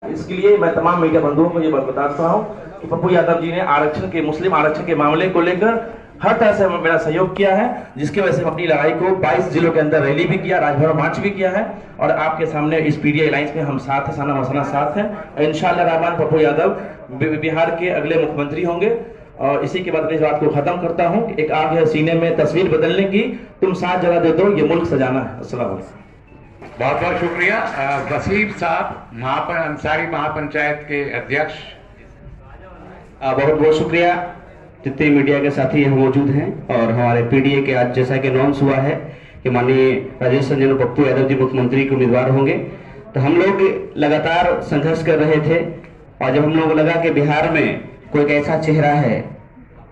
इसके लिए मैं तमाम मीडिया बंधुओं को ये बताता हूँ कि पप्पू यादव जी ने आरक्षण के मुस्लिम आरक्षण के मामले को लेकर हर तरह से मेरा सहयोग किया है, जिसकी वजह से हम अपनी लड़ाई को 22 जिलों के अंदर रैली भी किया, राजभर मार्च भी किया है और आपके सामने इस पीडीआई अलायंस में हम साथ हैं, साना मसाना साथ हैं। इंशाअल्लाह रहमान पप्पू यादव बिहार के अगले मुख्यमंत्री होंगे। और इसी के बाद इस बात को खत्म करता हूँ। एक आग है सीने में तस्वीर बदलने की, तुम साथ जला दे दो, ये मुल्क सजाना है। अस्सलाम वालेकुम। बहुत बहुत शुक्रिया वसीम साहब, अंसारी महापंचायत के अध्यक्ष। बहुत बहुत शुक्रिया जितने मीडिया के साथी यहाँ मौजूद हैं। और हमारे पीडीए के आज जैसा कि अनाउंस हुआ है कि माननीय राजेश संजय पप्पू यादव जी मुख्यमंत्री के उम्मीदवार होंगे, तो हम लोग लगातार संघर्ष कर रहे थे और जब हम लोग लगा कि बिहार में कोई एक ऐसा चेहरा है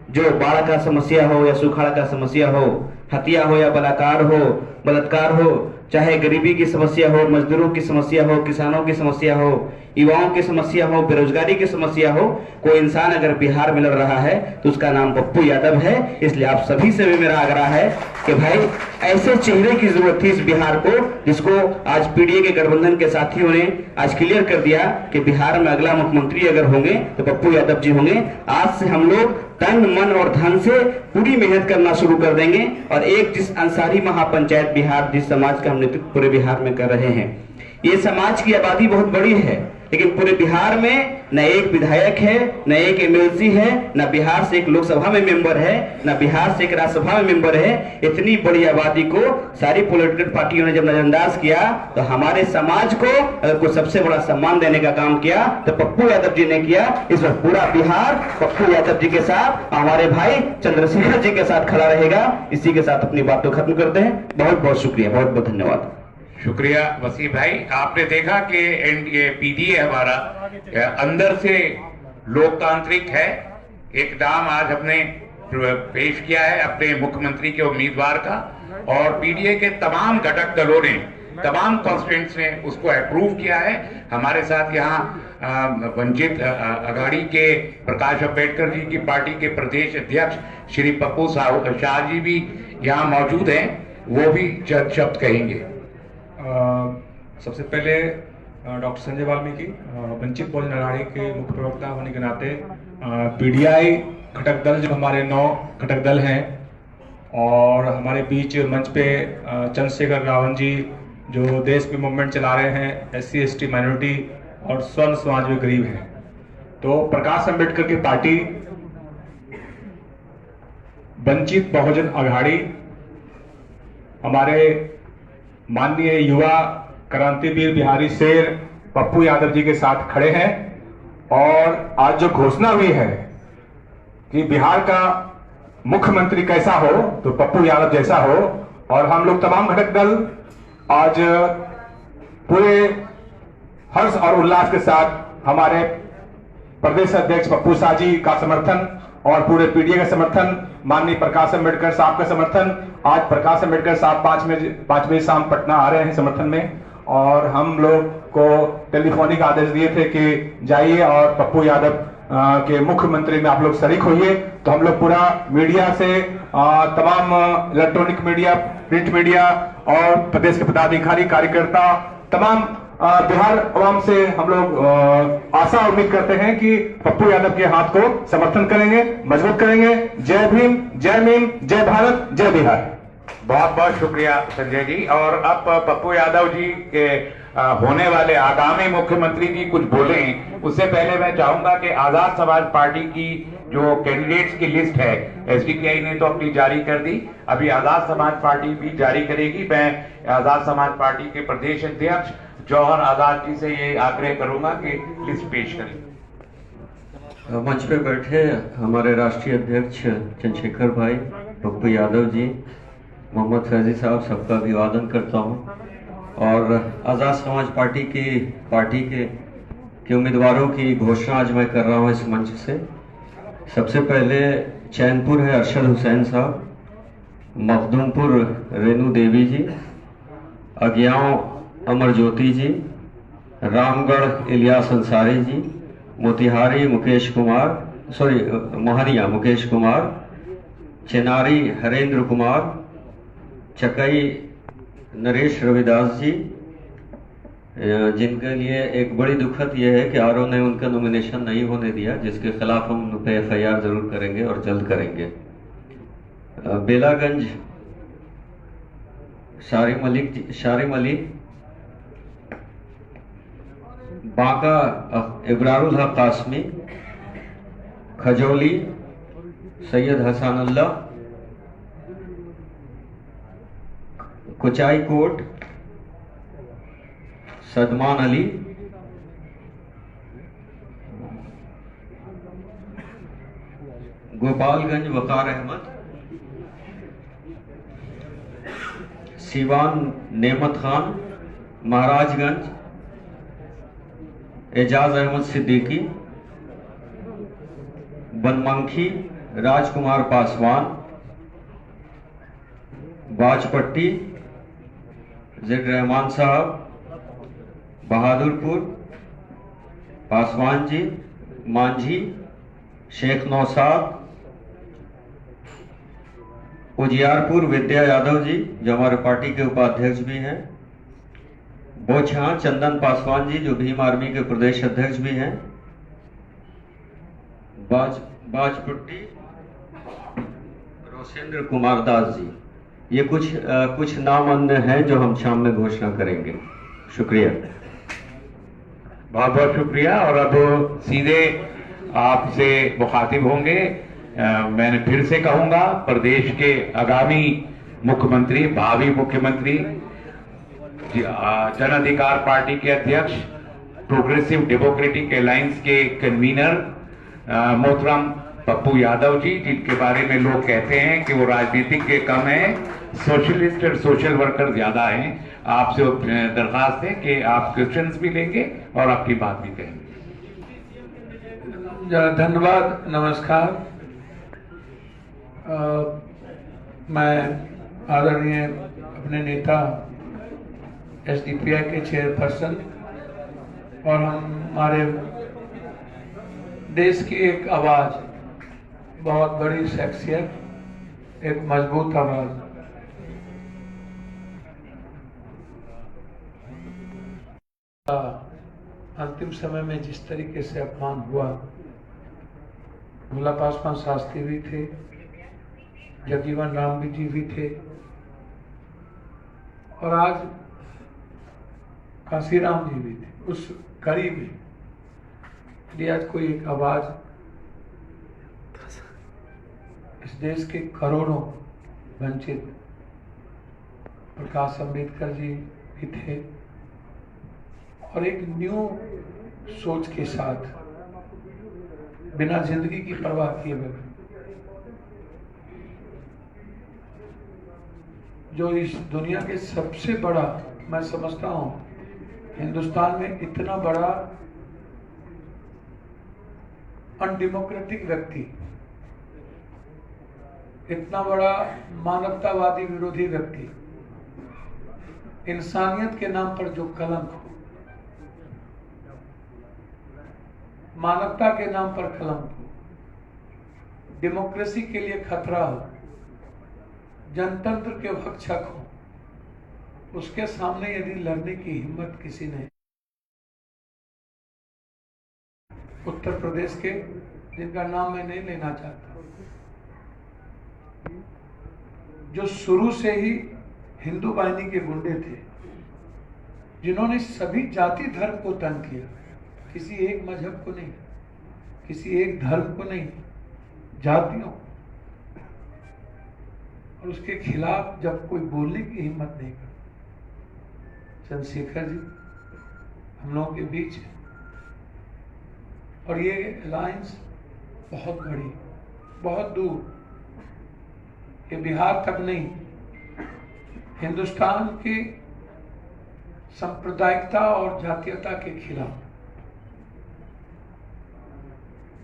जो बाढ़ का समस्या हो या सुखाड़ का समस्या हो, हत्या हो या बलात्कार हो, बलात्कार हो, चाहे गरीबी की समस्या हो, मजदूरों की समस्या हो, किसानों की समस्या हो, युवाओं की समस्या हो, बेरोजगारी की समस्या हो, कोई इंसान अगर बिहार में लड़ रहा है तो उसका नाम पप्पू यादव है। इसलिए आप सभी से भी मेरा आग्रह है कि भाई ऐसे चेहरे की जरूरत थी इस बिहार को, जिसको आज पीडीए के गठबंधन के साथियों ने आज क्लियर कर दिया कि बिहार में अगला मुख्यमंत्री अगर होंगे तो पप्पू यादव जी होंगे। आज से हम लोग तन मन और धन से पूरी मेहनत करना शुरू कर देंगे और एक जिस अंसारी महापंचायत बिहार जिस समाज का हम नेतृत्व पूरे बिहार में कर रहे हैं, ये समाज की आबादी बहुत बड़ी है, लेकिन पूरे बिहार में न एक विधायक है, न एक एमएलसी है, न बिहार से एक लोकसभा में मेंबर है, न बिहार से एक राज्यसभा में मेंबर है। इतनी बड़ी आबादी को सारी पॉलिटिकल पार्टियों ने जब नजरअंदाज किया तो हमारे समाज को अगर कोई सबसे बड़ा सम्मान देने का काम किया तो पप्पू यादव जी ने किया। इस वक्त पूरा बिहार पप्पू यादव जी के साथ, हमारे भाई चंद्रशेखर जी के साथ खड़ा रहेगा। इसी के साथ अपनी बात को खत्म करते हैं। बहुत बहुत शुक्रिया, बहुत बहुत धन्यवाद। शुक्रिया वसीम भाई। आपने देखा कि ये पीडीए हमारा अंदर से लोकतांत्रिक है। एक नाम आज हमने पेश किया है अपने मुख्यमंत्री के उम्मीदवार का और पीडीए के तमाम घटक दलों ने, तमाम कॉन्स्टिट्यूएंट्स ने उसको अप्रूव किया है। हमारे साथ यहाँ वंचित अघाड़ी के प्रकाश अम्बेडकर जी की पार्टी के प्रदेश अध्यक्ष श्री पप्पू शाह जी भी यहाँ मौजूद हैं, वो भी चंद शब्द कहेंगे। सबसे पहले डॉक्टर संजय वाल्मीकि वंचित बहुजन अघाड़ी के मुख्य प्रवक्ता होने के नाते पीडीआई घटक दल जो हमारे 9 घटक दल हैं और हमारे बीच मंच पे चंद्रशेखर रावण जी जो देश में मूवमेंट चला रहे हैं, SC ST माइनॉरिटी और स्वर्ण समाज में गरीब हैं, तो प्रकाश अम्बेडकर की पार्टी वंचित बहुजन अघाड़ी हमारे माननीय युवा क्रांतिवीर बिहारी शेर पप्पू यादव जी के साथ खड़े हैं। और आज जो घोषणा हुई है कि बिहार का मुख्यमंत्री कैसा हो तो पप्पू यादव जैसा हो, और हम लोग तमाम घटक दल आज पूरे हर्ष और उल्लास के साथ हमारे प्रदेश अध्यक्ष पप्पू शाह जी का समर्थन और पूरे पीडीए का समर्थन, माननीय प्रकाश अम्बेडकर साहब का समर्थन। आज प्रकाश अम्बेडकर साहब 5 बजे शाम पटना आ रहे हैं समर्थन में, और हम लोग को टेलीफोनिक आदेश दिए थे कि जाइए और पप्पू यादव के मुख्यमंत्री में आप लोग शरीक होइए। तो हम लोग पूरा मीडिया से तमाम इलेक्ट्रॉनिक मीडिया, प्रिंट मीडिया और प्रदेश के पदाधिकारी, कार्यकर्ता, तमाम बिहार अवाम से हम लोग आशा उम्मीद करते हैं कि पप्पू यादव के हाथ को समर्थन करेंगे, मजबूत करेंगे। जय भीम, जय मीम, जय भारत, जय बिहार। बहुत बहुत शुक्रिया संजय जी। और अब पप्पू यादव जी के होने वाले आगामी मुख्यमंत्री जी कुछ बोलें, उससे पहले मैं चाहूंगा कि आजाद समाज पार्टी की जो कैंडिडेट्स की लिस्ट है, एसडीपीआई ने तो अपनी जारी कर दी, अभी आजाद समाज पार्टी भी जारी करेगी। मैं आजाद समाज पार्टी के प्रदेश अध्यक्ष जौहर आजाद जी से ये आग्रह करूंगा कि लिस्ट पेश करें। मंच पे बैठे हमारे राष्ट्रीय अध्यक्ष चंद्रशेखर भाई, पप्पू यादव जी, मोहम्मद फैजी साहब, सबका अभिवादन करता हूं। और आज़ाद समाज पार्टी के उम्मीदवारों की घोषणा आज मैं कर रहा हूं इस मंच से। सबसे पहले चैनपुर है अरशद हुसैन साहब, मखदूमपुर रेणु देवी जी, अगियाव अमर ज्योति जी, रामगढ़ इलियास अंसारी जी, मोतिहारी मोहनिया मुकेश कुमार, चेनारी हरेंद्र कुमार, चकई नरेश रविदास जी, जिनके लिए एक बड़ी दुखद यह है कि आरओ ने उनका नॉमिनेशन नहीं होने दिया, जिसके खिलाफ हम उन पे एफआईआर जरूर करेंगे और जल्द करेंगे। बेलागंज शारिम अली, बांका इब्रारुल हक कासमी, खजौली सैयद हसानुल्लाह, कुचाई कोट सदमान अली, गोपालगंज वकार अहमद, सीवान नेमत खान, महाराजगंज एजाज अहमद सिद्दीकी, बनमंखी राजकुमार पासवान, बाजपट्टी जिड रहमान साहब, बहादुरपुर पासवान जी, मांझी शेख नौसाद, उजियारपुर विद्या यादव जी जो हमारे पार्टी के उपाध्यक्ष भी हैं, बोछा चंदन पासवान जी जो भीम आर्मी के प्रदेश अध्यक्ष भी हैं, बाजपट्टी रोशेंद्र कुमार दास जी। ये कुछ नाम अन्य हैं जो हम शाम में घोषणा करेंगे। शुक्रिया, बहुत बहुत शुक्रिया। और अब सीधे आपसे मुखातिब होंगे। मैंने फिर से कहूंगा, प्रदेश के आगामी मुख्यमंत्री, भावी मुख्यमंत्री, जन अधिकार पार्टी के अध्यक्ष, प्रोग्रेसिव डेमोक्रेटिक अलायंस के कन्वीनर मोहतरम पप्पू यादव जी, जिनके बारे में लोग कहते हैं कि वो राजनीतिक के कम हैं, सोशलिस्ट और सोशल वर्कर ज्यादा हैं। आपसे दरखास्त है कि आप क्वेश्चंस भी लेंगे और अपनी बात भी कहेंगे। धन्यवाद, नमस्कार। मैं आदरणीय अपने नेता एसडीपीआई के चेयरपर्सन और हमारे देश की एक आवाज, बहुत बड़ी शख्सियत, एक मजबूत आवाज, अंतिम समय में जिस तरीके से अपमान हुआ, भोला पासवान शास्त्री भी थे, जगजीवन राम जी भी थे और आज काशीराम जी भी थे। उस कड़ी में लिए आज कोई एक आवाज, इस देश के करोड़ों वंचित, प्रकाश अम्बेडकर जी भी थे और एक न्यू सोच के साथ, बिना जिंदगी की परवाह किए बगैर, जो इस दुनिया के सबसे बड़ा, मैं समझता हूं हिंदुस्तान में इतना बड़ा अनडेमोक्रेटिक व्यक्ति, इतना बड़ा मानवतावादी विरोधी व्यक्ति, इंसानियत के नाम पर जो कलंक हो, मानवता के नाम पर कलंक हो, डेमोक्रेसी के लिए खतरा हो, जनतंत्र के भक्षक हो, उसके सामने यदि लड़ने की हिम्मत किसी ने, उत्तर प्रदेश के, जिनका नाम मैं नहीं लेना चाहता, जो शुरू से ही हिंदू बाहिनी के गुंडे थे, जिन्होंने सभी जाति धर्म को तंग किया, किसी एक मजहब को नहीं, किसी एक धर्म को नहीं, जातियों, और उसके खिलाफ जब कोई बोलने की हिम्मत नहीं करता, चंद्रशेखर जी हम लोगों के बीच है। और ये अलायंस बहुत बड़ी, बहुत दूर, ये बिहार तक नहीं, हिंदुस्तान की सांप्रदायिकता और जातीयता के खिलाफ,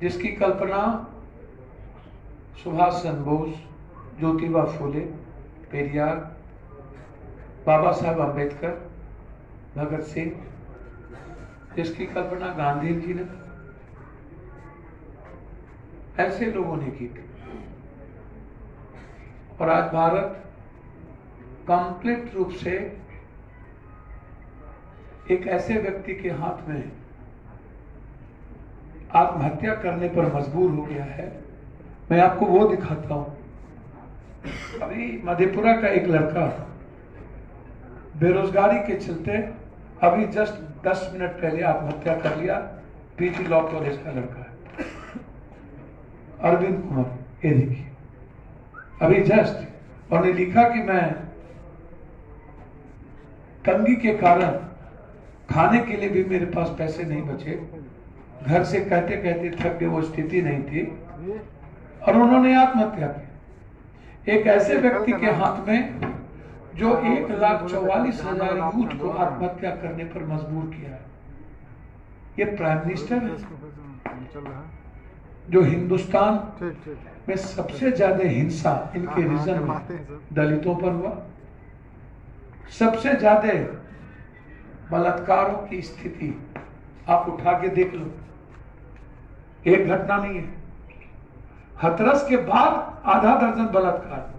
जिसकी कल्पना सुभाष चंद्र बोस, ज्योतिबा फूले, पेरियार, बाबा साहब अम्बेडकर, भगत सिंह, जिसकी कल्पना गांधी जी ने, ऐसे लोगों ने की थी। और आज भारत कंप्लीट रूप से एक ऐसे व्यक्ति के हाथ में आत्महत्या करने पर मजबूर हो गया है। मैं आपको वो दिखाता हूं। अभी मधेपुरा का एक लड़का बेरोजगारी के चलते अभी जस्ट 10 मिनट पहले आत्महत्या कर लिया। पीजी लॉ कॉलेज का लड़का है, अरविंद कुमार, ये देखिए अभी जस्ट। और ने लिखा कि मैं तंगी के कारण खाने के लिए भी मेरे पास पैसे नहीं बचे, घर से कहते कहते थक गए, वो स्थिति नहीं थी और उन्होंने आत्महत्या की। एक ऐसे व्यक्ति के हाथ में जो 1,44,000 यूथ को आत्महत्या करने पर मजबूर किया है। ये प्राइम मिनिस्टर है जो हिंदुस्तान में सबसे ज्यादा हिंसा इनके रीजन में दलितों पर हुआ, सबसे ज्यादा बलात्कारों की स्थिति आप उठा के देख लो, एक घटना नहीं है। हथरस के बाद आधा दर्जन बलात्कार।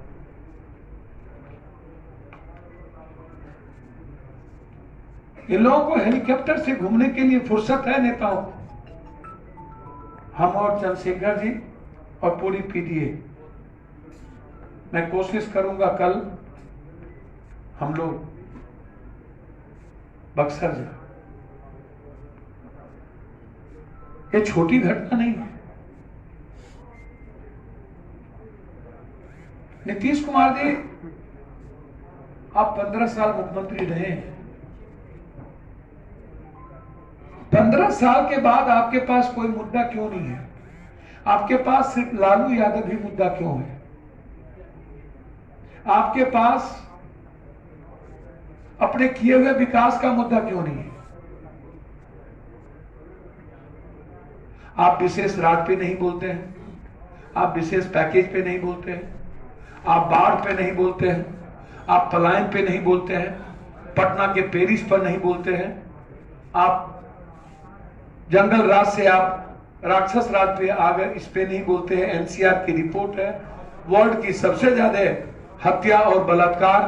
इन लोगों को हेलीकॉप्टर से घूमने के लिए फुर्सत है नेताओं को। हम और चंद्रशेखर जी और पूरी पीडीए, मैं कोशिश करूंगा कल हम लोग बक्सर जाए। ये छोटी घटना नहीं है। नीतीश कुमार जी, आप 15 साल मुख्यमंत्री रहे हैं। 15 साल के बाद आपके पास कोई मुद्दा क्यों नहीं है? आपके पास सिर्फ लालू यादव ही मुद्दा क्यों है? आपके पास अपने किए हुए विकास का मुद्दा क्यों नहीं है? आप विशेष राहत पे नहीं बोलते हैं, आप विशेष पैकेज पे नहीं बोलते हैं, आप बाढ़ पे नहीं बोलते हैं, आप पलायन पे नहीं बोलते हैं, पटना के पेरिस पर नहीं बोलते हैं, आप जंगल राज से आप राक्षस राज पे आ गए, इस पे नहीं बोलते हैं। एनसीआर की रिपोर्ट है, वर्ल्ड की सबसे ज्यादा हत्या और बलात्कार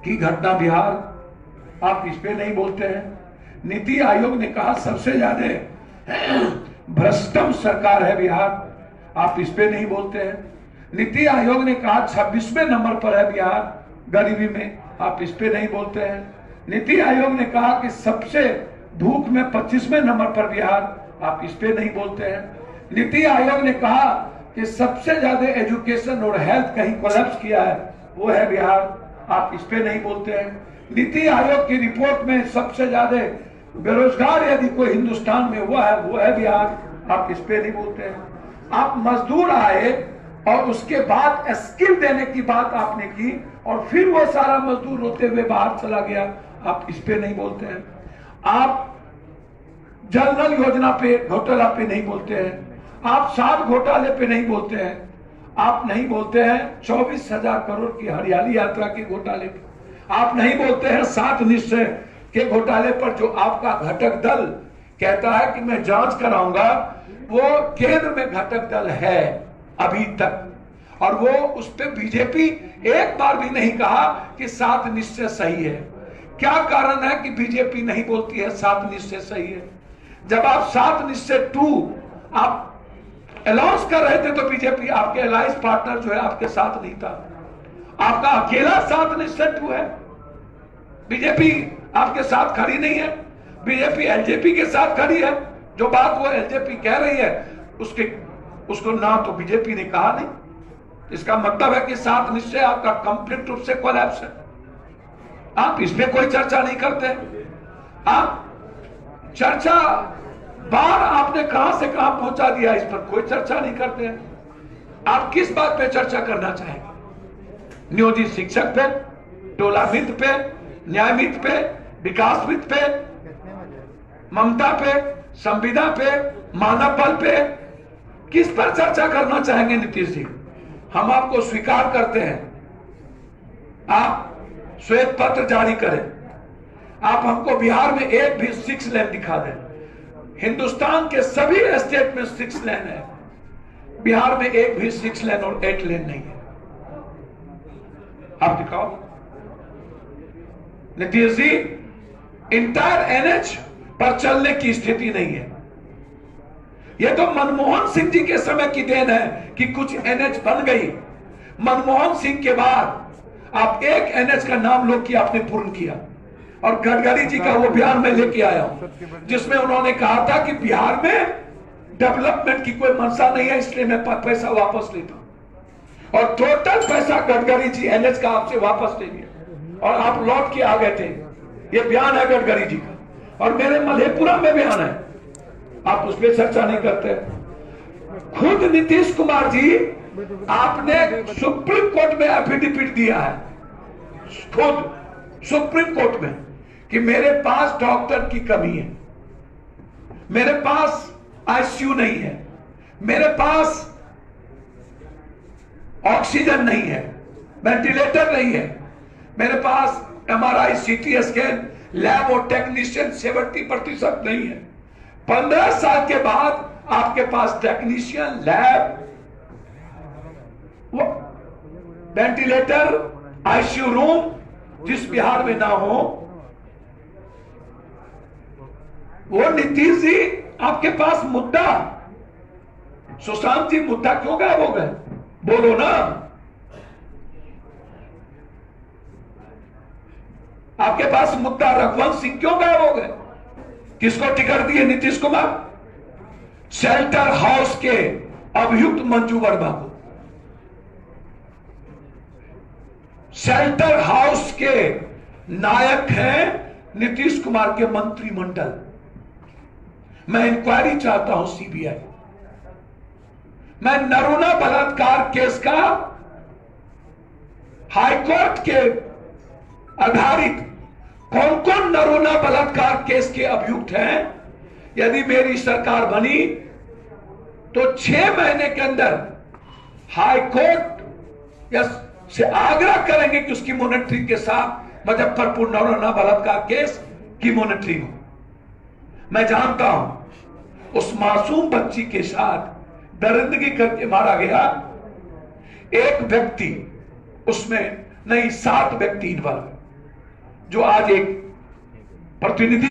की घटना बिहार, आप इस पे नहीं बोलते हैं। नीति आयोग ने कहा सबसे ज्यादा भ्रष्टम सरकार है बिहार, आप इस पे नहीं बोलते हैं। नीति आयोग ने कहा 26वें नंबर पर है बिहार गरीबी में, आप इस पे नहीं बोलते हैं। नीति आयोग ने कहा कि सबसे भूख में 25वें नंबर पर बिहार, आप इस पे नहीं बोलते हैं। नीति आयोग ने कहा कि सबसे ज्यादा एजुकेशन और हेल्थ कहीं कोलैप्स किया है, वो है बिहार, आप इस पे नहीं बोलते हैं। नीति आयोग की रिपोर्ट में सबसे ज्यादा बेरोजगार यदि कोई हिंदुस्तान में हुआ है, वो है बिहार, आप इस पे नहीं बोलते हैं। आप मजदूर आए और उसके बाद स्किल देने की बात आपने की और फिर वो सारा मजदूर रोते हुए बाहर चला गया, आप इस पे नहीं बोलते हैं। आप जल नल योजना पे घोटाला पे नहीं बोलते हैं, आप 7 घोटाले पे नहीं बोलते हैं, आप नहीं बोलते हैं 24,000 करोड़ की हरियाली यात्रा के घोटाले पे, आप नहीं बोलते हैं 7 निश्चय के घोटाले पर जो आपका घटक दल कहता है कि मैं जांच कराऊंगा। वो केंद्र में घटक दल है अभी तक, और वो उस पर बीजेपी एक बार भी नहीं कहा कि 7 निश्चय सही है। क्या कारण है कि बीजेपी नहीं बोलती है 7 निश्चय सही है? जब आप 7 निश्चय 2 आप अनाउंस कर रहे थे तो बीजेपी, आपके अलायंस पार्टनर जो है आपके साथ नहीं था, आपका अकेला 7 निश्चय 2 है। बीजेपी आपके साथ खड़ी नहीं है, बीजेपी एलजेपी के साथ खड़ी है। जो बात वो एलजेपी कह रही है उसको ना तो बीजेपी ने कहा नहीं, इसका मतलब है कि 7 निश्चय आपका कंप्लीट रूप से कोलैप्स है। आप इसमें कोई चर्चा नहीं करते। आप चर्चा बार आपने कहां से कहां पहुंचा दिया, इस पर कोई चर्चा नहीं करते हैं। आप किस बात पे चर्चा करना चाहेंगे? नियोजित शिक्षक पे, टोला मित्र पे, न्याय मित्र पे, विकास मित्र पे, ममता पे, संविदा पे, मानव बल पे, किस पर चर्चा करना चाहेंगे नीतीश जी? हम आपको स्वीकार करते हैं, आप श्वेत पत्र जारी करें, आप हमको बिहार में एक भी 6 लेन दिखा दें। हिंदुस्तान के सभी स्टेट में 6 लेन है, बिहार में एक भी 6 लेन और 8 लेन नहीं है। आप दिखाओ। नीतीश जी, इंटायर एनएच पर चलने की स्थिति नहीं है। यह तो मनमोहन सिंह जी के समय की देन है कि कुछ एनएच बन गई। मनमोहन सिंह के बाद आप एक एनएच का नाम लो कि आपने पूर्ण किया। और गडकरी जी का वो बयान मैं लेके आया हूं जिसमें उन्होंने कहा था कि बिहार में डेवलपमेंट की कोई मंशा नहीं है, इसलिए मैं पैसा वापस लेता हूं। और टोटल पैसा गडकरी जी एनएच का आपसे वापस ले लिया और आप लौट के आ गए थे। ये बयान है गडकरी जी का और मेरे मधेपुरा में बयान है, आप उस पर चर्चा नहीं करते। खुद नीतीश कुमार जी आपने सुप्रीम कोर्ट में एफिडेविट दिया है, खुद सुप्रीम कोर्ट में, कि मेरे पास डॉक्टर की कमी है, मेरे पास आईसीयू नहीं है, मेरे पास ऑक्सीजन नहीं है, वेंटिलेटर नहीं है, मेरे पास एमआरआई सीटी स्कैन लैब और टेक्नीशियन 70% नहीं है। 15 साल के बाद आपके पास technician, lab, ventilator, ICU room जिस बिहार में ना हो, वो नीतीश जी आपके पास मुद्दा, सुशांत जी मुद्दा क्यों गायब हो गए? बोलो ना। आपके पास मुद्दा रघुवंश सिंह क्यों गायब हो गए? किसको टिकट दिए नीतीश कुमार? शेल्टर हाउस के अभियुक्त मंजू वर्मा को। शेल्टर हाउस के नायक हैं नीतीश कुमार के मंत्रिमंडल। मैं इंक्वायरी चाहता हूं सीबीआई। मैं नरूला बलात्कार केस का हाईकोर्ट के आधारित कौन कौन नरूला बलात्कार केस के अभियुक्त हैं, यदि मेरी सरकार बनी तो 6 महीने के अंदर हाईकोर्ट या से आग्रह करेंगे कि उसकी मॉनिटरिंग के साथ मुजफ्फरपुर नरूला बलात्कार केस की मॉनिटरिंग हो। मैं जानता हूं उस मासूम बच्ची के साथ दरिंदगी करके मारा गया एक व्यक्ति, उसमें नहीं 7 व्यक्ति इन्वॉल्व, जो आज एक प्रतिनिधि